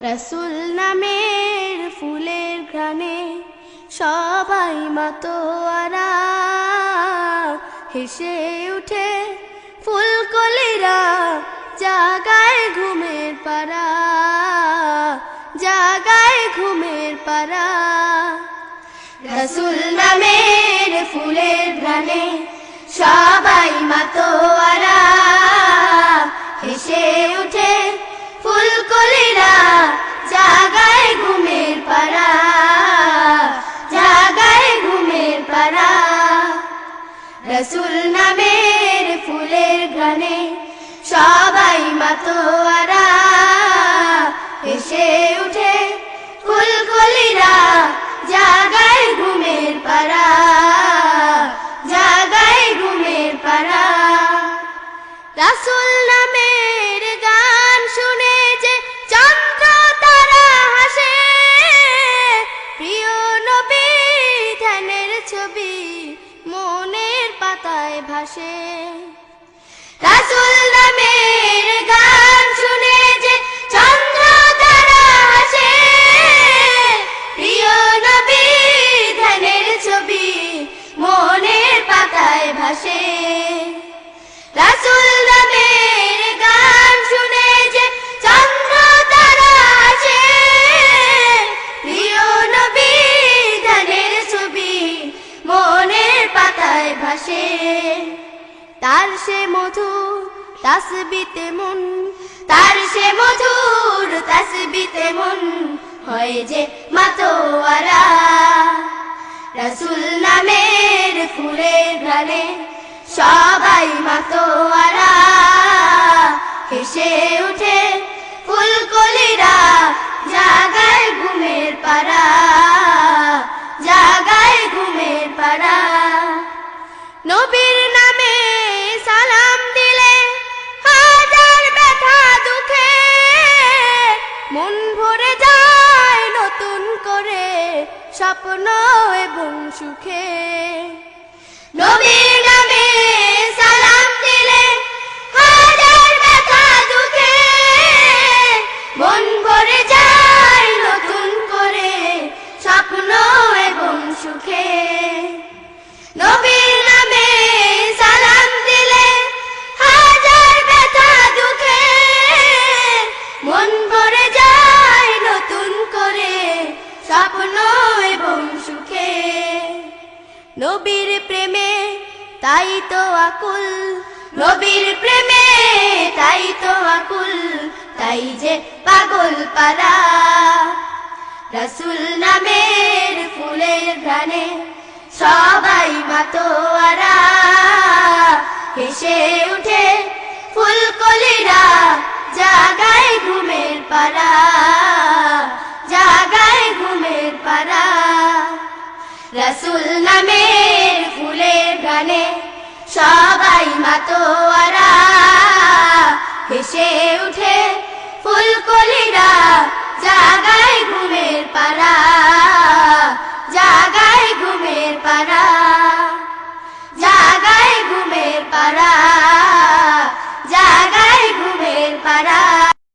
রসুল নামের ফুলের ঘ্রাণে সবাই মাতোয়ারা, হেসে উঠে ফুলকলিরা, জাগায় ঘুমের পারা, জাগায় ঘুমের পারা। রসুল নামের ফুলের ঘ্রাণে সবাই মাতোয়ারা, হেসে উঠে ফুলকলিরা, জাগায় ঘুমের পারা, জাগায় ঘুমের পারা। রসুল নামের ফুলের ঘ্রাণে সবাই মাতোয়ারা, হেসে উঠে ফুলকলিরা, জাগায় ঘুমের পারা, জাগায় ঘুমের পারা। রসুল নামের গান শুনে যে চন্দ্র তারা হাসে, প্রিয় নবী ধ্যানের ছবি মনের পাতায় ভাসে। রসুল নামের গান শুনে যে চন্দ্র তারা হাসে, প্রিয় নবী ধ্যানের ছবি মনের পাতায় ভাসে। রসুল নামের গান শুনে যে চন্দ্র তারা হাসে, প্রিয় নবী ধ্যানের ছবি মনের পাতায় ভাসে। তার সে মধুর তাসবিতে মন, তার সে মধুর তাসবিতে মন হয় যে মাতোয়ারা। রসুল নামের ফুলের ঘ্রাণে সবাই মাতোয়ারা, হেসে উঠে ফুলকলিরা, জাগায় ঘুমের পারা, জাগায় ঘুমের পারা। নবীর নামে সালাম দিলে হাজার ব্যথা দুঃখে মন ভরে যায় নতুন করে স্বপ্ন এবং সুখে। নবীর নামে সালাম দিলে হাজার ব্যথা দুঃখে মন ভরে যায় নতুন করে স্বপ্ন এবং সুখে। নবীর নামে সালাম দিলে হাজার ব্যথা দুঃখে মন ভরে যায় নতুন করে স্বপ্ন এবং সুখে। নবীর প্রেমে তাই তো আকুল, নবীর প্রেমে তাই তো আকুল, তাই যে পাগল পারা। রসুল নামের ফুলের ঘ্রাণে সবাই মাতোয়ারা, হেসে উঠে ফুলকলিরা, জাগায় ঘুমের পারা, জাগায় ঘুমের পারা। রসুল নামের ফুলের ঘ্রাণে সবাই মাতোয়ারা, হেসে উঠে ফুলকলিরা, জাগায় ঘুমের পারা।